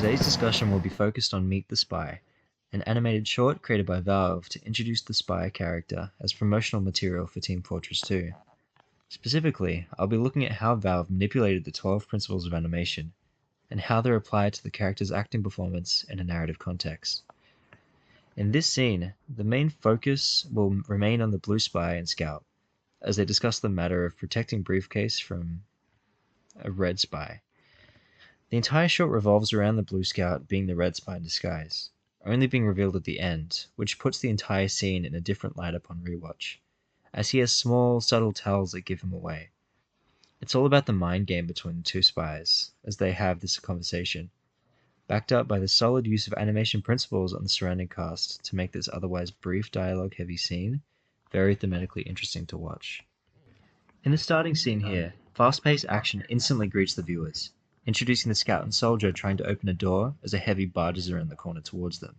Today's discussion will be focused on Meet the Spy, an animated short created by Valve to introduce the Spy character as promotional material for Team Fortress 2. Specifically, I'll be looking at how Valve manipulated the 12 principles of animation, and how they're applied to the character's acting performance in a narrative context. In this scene, the main focus will remain on the Blue Spy and Scout, as they discuss the matter of protecting Briefcase from a Red Spy. The entire shot revolves around the Blue Scout being the Red Spy in disguise, only being revealed at the end, which puts the entire scene in a different light upon rewatch, as he has small, subtle tells that give him away. It's all about the mind game between the two spies, as they have this conversation, backed up by the solid use of animation principles on the surrounding cast to make this otherwise brief dialogue-heavy scene very thematically interesting to watch. In the starting scene here, fast-paced action instantly greets the viewers, introducing the scout and soldier trying to open a door as a heavy barges around the corner towards them.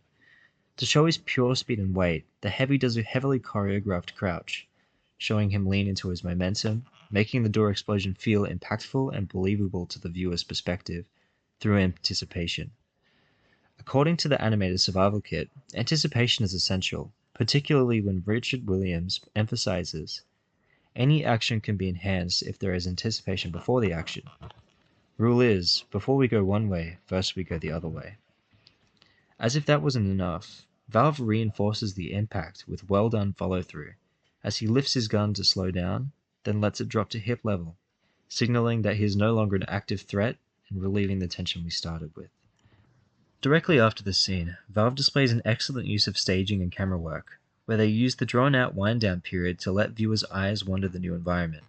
To show his pure speed and weight, the heavy does a heavily choreographed crouch, showing him lean into his momentum, making the door explosion feel impactful and believable to the viewer's perspective through anticipation. According to the animated survival kit, anticipation is essential, particularly when Richard Williams emphasizes any action can be enhanced if there is anticipation before the action. Rule is, before we go one way, first we go the other way. As if that wasn't enough, Valve reinforces the impact with well done follow-through, as he lifts his gun to slow down, then lets it drop to hip level, signaling that he is no longer an active threat and relieving the tension we started with. Directly after this scene, Valve displays an excellent use of staging and camera work, where they use the drawn-out wind-down period to let viewers' eyes wander the new environment.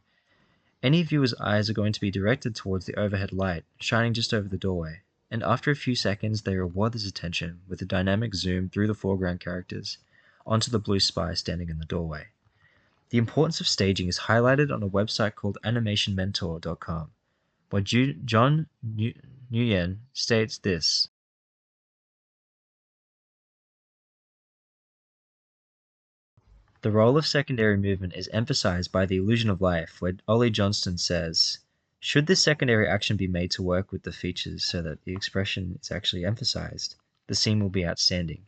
Any viewer's eyes are going to be directed towards the overhead light, shining just over the doorway, and after a few seconds they reward this attention with a dynamic zoom through the foreground characters onto the Blue Spy standing in the doorway. The importance of staging is highlighted on a website called animationmentor.com, where John Nguyen states this: the role of secondary movement is emphasized by the illusion of life, where Ollie Johnston says, should this secondary action be made to work with the features so that the expression is actually emphasized, the scene will be outstanding.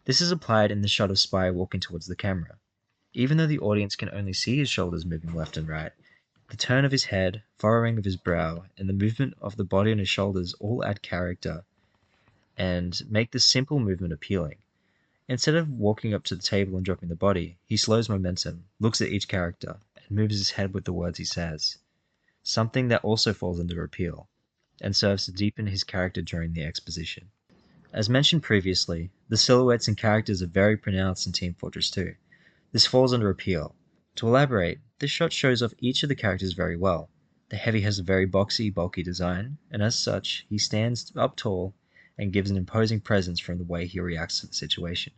This is applied in the shot of Spy walking towards the camera. Even though the audience can only see his shoulders moving left and right, the turn of his head, furrowing of his brow, and the movement of the body on his shoulders all add character and make this simple movement appealing. Instead of walking up to the table and dropping the body, he slows momentum, looks at each character, and moves his head with the words he says, something that also falls under appeal, and serves to deepen his character during the exposition. As mentioned previously, the silhouettes and characters are very pronounced in Team Fortress 2. This falls under appeal. To elaborate, this shot shows off each of the characters very well. The Heavy has a very boxy, bulky design, and as such, he stands up tall and gives an imposing presence from the way he reacts to the situation,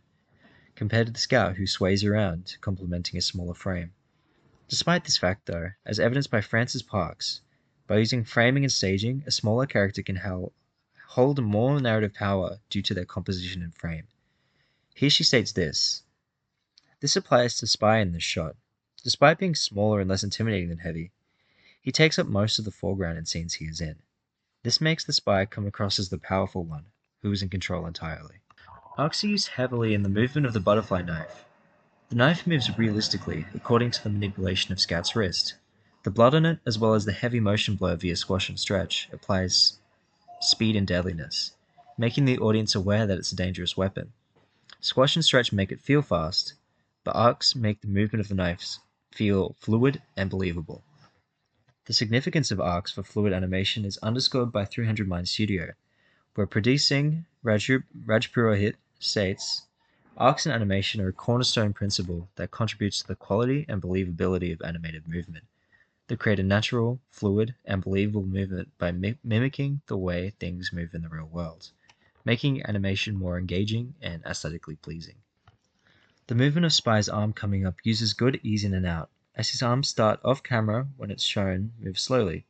compared to the Scout who sways around, complementing a smaller frame. Despite this fact though, as evidenced by Frances Parks, by using framing and staging, a smaller character can hold more narrative power due to their composition and frame. Here she states this: this applies to Spy in this shot. Despite being smaller and less intimidating than Heavy, he takes up most of the foreground in scenes he is in. This makes the Spy come across as the powerful one, who is in control entirely. Arcs are used heavily in the movement of the butterfly knife. The knife moves realistically according to the manipulation of Scout's wrist. The blood on it, as well as the heavy motion blur via squash and stretch, applies speed and deadliness, making the audience aware that it's a dangerous weapon. Squash and stretch make it feel fast, but arcs make the movement of the knives feel fluid and believable. The significance of arcs for fluid animation is underscored by 300 Mind Studio, where producing Raj Purohit states, arcs in animation are a cornerstone principle that contributes to the quality and believability of animated movement. They create a natural, fluid, and believable movement by mimicking the way things move in the real world, making animation more engaging and aesthetically pleasing. The movement of Spy's arm coming up uses good ease in and out, as his arms start off camera when it's shown move slowly,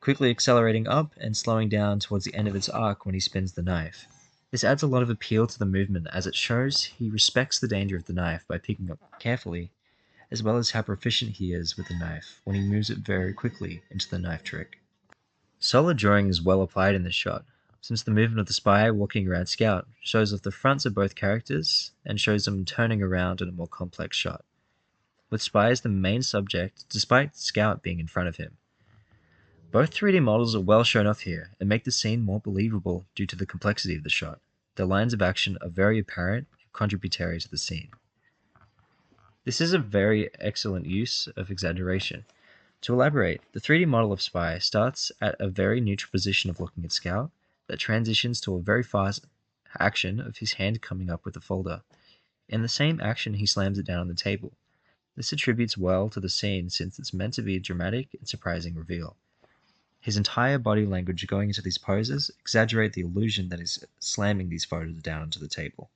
quickly accelerating up and slowing down towards the end of its arc when he spins the knife. This adds a lot of appeal to the movement as it shows he respects the danger of the knife by picking up carefully, as well as how proficient he is with the knife when he moves it very quickly into the knife trick. Solid drawing is well applied in this shot. since the movement of the spy walking around Scout shows off the fronts of both characters and shows them turning around in a more complex shot, with Spy as the main subject despite Scout being in front of him. Both 3D models are well shown off here and make the scene more believable due to the complexity of the shot. The lines of action are very apparent and contributory to the scene. This is a very excellent use of exaggeration. To elaborate, the 3D model of Spy starts at a very neutral position of looking at Scout that transitions to a very fast action of his hand coming up with the folder. In the same action, he slams it down on the table. This attributes well to the scene since it's meant to be a dramatic and surprising reveal. His entire body language going into these poses exaggerate the illusion that he's slamming these photos down onto the table,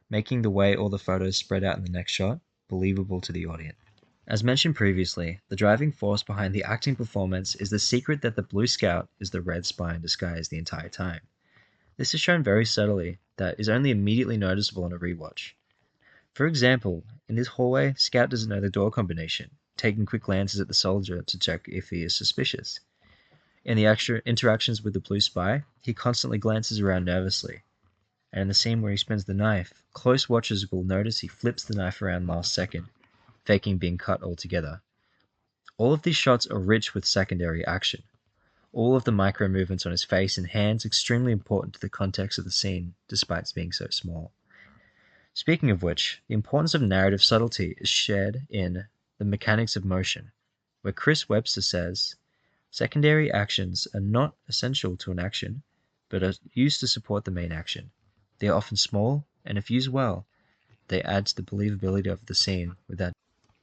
making the way all the photos spread out in the next shot believable to the audience. As mentioned previously, the driving force behind the acting performance is the secret that the blue Scout is the red spy in disguise the entire time. This is shown very subtly, that is only immediately noticeable on a rewatch. For example, in this hallway, Scout doesn't know the door combination, taking quick glances at the soldier to check if he is suspicious. In the extra interactions with the blue spy, he constantly glances around nervously. And in the scene where he spins the knife, close watchers will notice he flips the knife around last second, faking being cut altogether. All of these shots are rich with secondary action. All of the micro movements on his face and hands extremely important to the context of the scene, despite being so small. Speaking of which, the importance of narrative subtlety is shared in The Mechanics of Motion, where Chris Webster says, secondary actions are not essential to an action, but are used to support the main action. They are often small, and if used well, they add to the believability of the scene without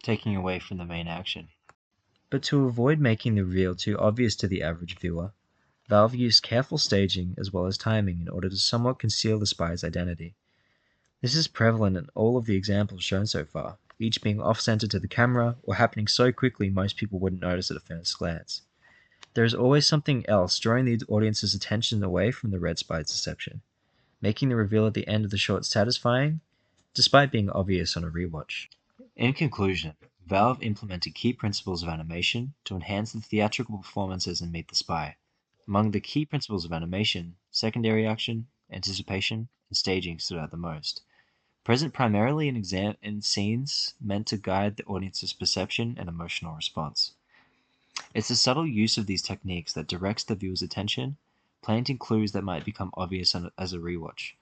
taking away from the main action. But to avoid making the reveal too obvious to the average viewer, Valve used careful staging as well as timing in order to somewhat conceal the spy's identity. This is prevalent in all of the examples shown so far, each being off-center to the camera or happening so quickly most people wouldn't notice at a first glance. There is always something else drawing the audience's attention away from the red spy's deception, making the reveal at the end of the shot satisfying, despite being obvious on a rewatch. In conclusion, Valve implemented key principles of animation to enhance the theatrical performances in Meet the Spy. Among the key principles of animation, secondary action, anticipation, and staging stood out the most. Present primarily in scenes meant to guide the audience's perception and emotional response. It's the subtle use of these techniques that directs the viewer's attention, planting clues that might become obvious as a rewatch.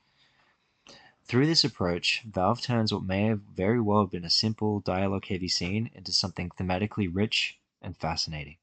Through this approach, Valve turns what may have very well been a simple, dialogue-heavy scene into something thematically rich and fascinating.